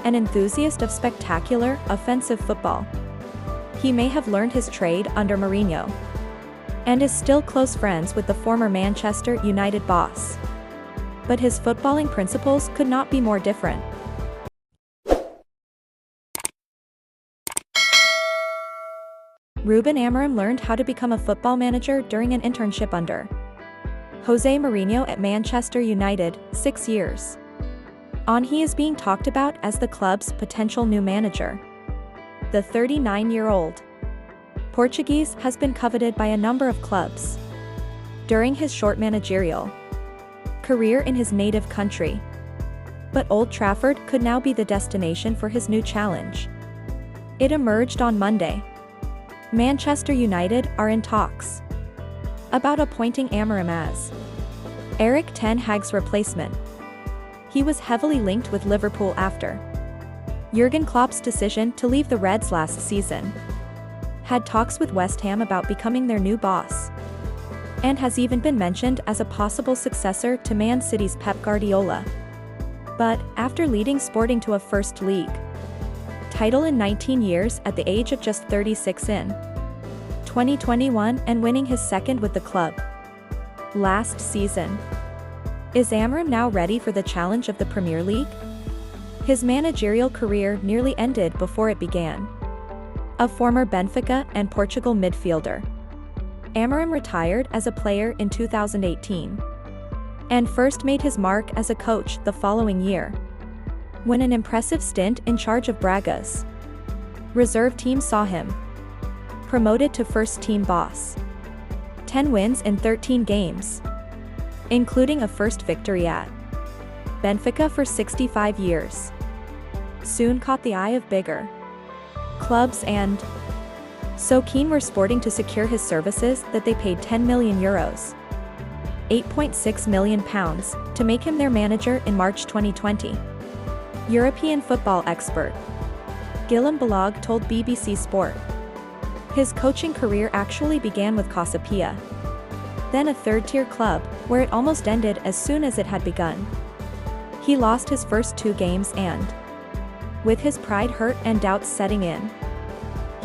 an enthusiast of spectacular, offensive football. He may have learned his trade under Mourinho, and is still close friends with the former Manchester United boss. But his footballing principles could not be more different. Ruben Amorim learned how to become a football manager during an internship under Jose Mourinho at Manchester United, 6 years on. He is being talked about as the club's potential new manager. The 39-year-old Portuguese has been coveted by a number of clubs during his short managerial career in his native country. But Old Trafford could now be the destination for his new challenge. It emerged on Monday. Manchester United are in talks about appointing Amorim as Erik ten Hag's replacement. He was heavily linked with Liverpool after Jurgen Klopp's decision to leave the Reds last season, had talks with West Ham about becoming their new boss, and has even been mentioned as a possible successor to Man City's Pep Guardiola. But, after leading Sporting to a First League title in 19 years at the age of just 36 in 2021 and winning his second with the club last season, is Amorim now ready for the challenge of the Premier League? His managerial career nearly ended before it began. A former Benfica and Portugal midfielder, Amorim retired as a player in 2018 and first made his mark as a coach the following year, when an impressive stint in charge of Braga's reserve team saw him promoted to first-team boss. 10 wins in 13 games, including a first victory at Benfica for 65 years, soon caught the eye of bigger clubs, and so keen were Sporting to secure his services that they paid €10 million, £8.6 million, to make him their manager in March 2020. European football expert Guillaume Balog told BBC Sport his coaching career actually began with Casapia, then a third-tier club, where it almost ended as soon as it had begun. He lost his first 2 games and, with his pride hurt and doubts setting in,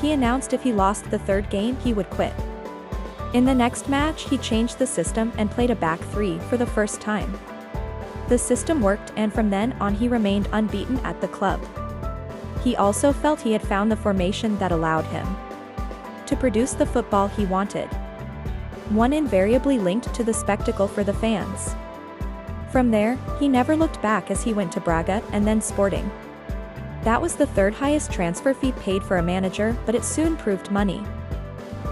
he announced if he lost the 3rd game he would quit. In the next match he changed the system and played a back 3 for the first time. The system worked, and from then on he remained unbeaten at the club. He also felt he had found the formation that allowed him to produce the football he wanted, one invariably linked to the spectacle for the fans. From there, he never looked back as he went to Braga and then Sporting. That was the 3rd highest transfer fee paid for a manager, but it soon proved money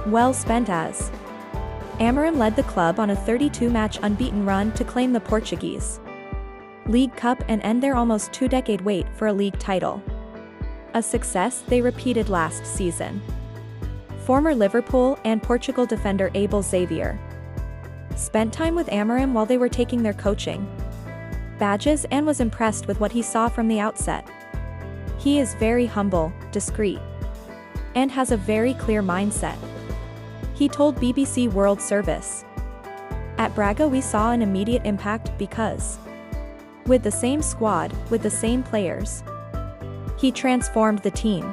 well spent, as Amorim led the club on a 32-match unbeaten run to claim the Portuguese League Cup and end their almost 2-decade wait for a league title, a success they repeated last season. Former Liverpool and Portugal defender Abel Xavier spent time with Amorim while they were taking their coaching badges and was impressed with what he saw from the outset. He is very humble, discreet, and has a very clear mindset, he told BBC World Service. At Braga we saw an immediate impact because, with the same squad, with the same players, he transformed the team.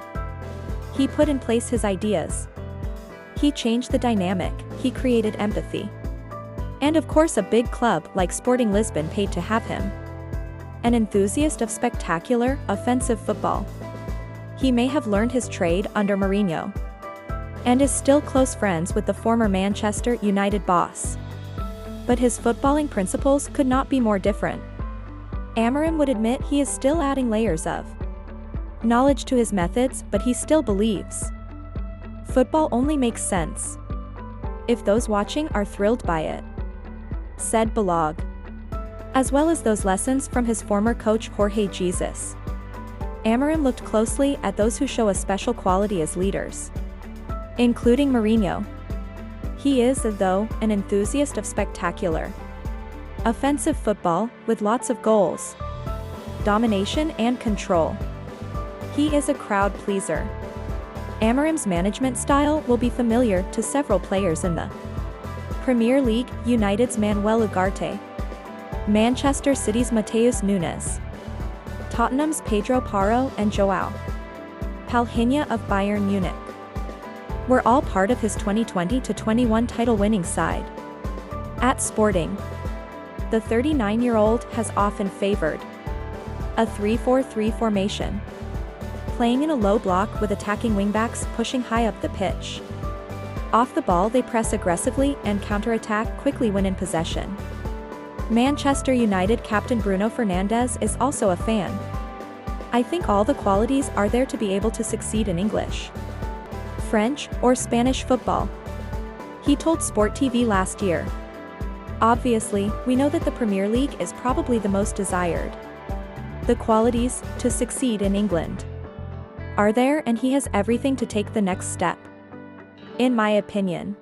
He put in place his ideas. He changed the dynamic, he created empathy. And of course a big club like Sporting Lisbon paid to have him. An enthusiast of spectacular, offensive football. He may have learned his trade under Mourinho, and is still close friends with the former Manchester United boss. But his footballing principles could not be more different. Amorim would admit he is still adding layers of knowledge to his methods, but he still believes football only makes sense if those watching are thrilled by it, said Balog. As well as those lessons from his former coach Jorge Jesus, Amorim looked closely at those who show a special quality as leaders, including Mourinho. He is, though, an enthusiast of spectacular, offensive football, with lots of goals, domination and control. He is a crowd pleaser. Amorim's management style will be familiar to several players in the Premier League: United's Manuel Ugarte, Manchester City's Mateus Nunes, Tottenham's Pedro Porro and Joao Palhinha of Bayern Munich were all part of his 2020-21 title-winning side. At Sporting, the 39-year-old has often favored a 3-4-3 formation, playing in a low block with attacking wingbacks pushing high up the pitch. Off the ball they press aggressively and counter-attack quickly when in possession. Manchester United captain Bruno Fernandes is also a fan. "I think all the qualities are there to be able to succeed in English, French, or Spanish football," he told Sport TV last year. "Obviously, we know that the Premier League is probably the most desired. The qualities to succeed in England are there, and he has everything to take the next step, in my opinion."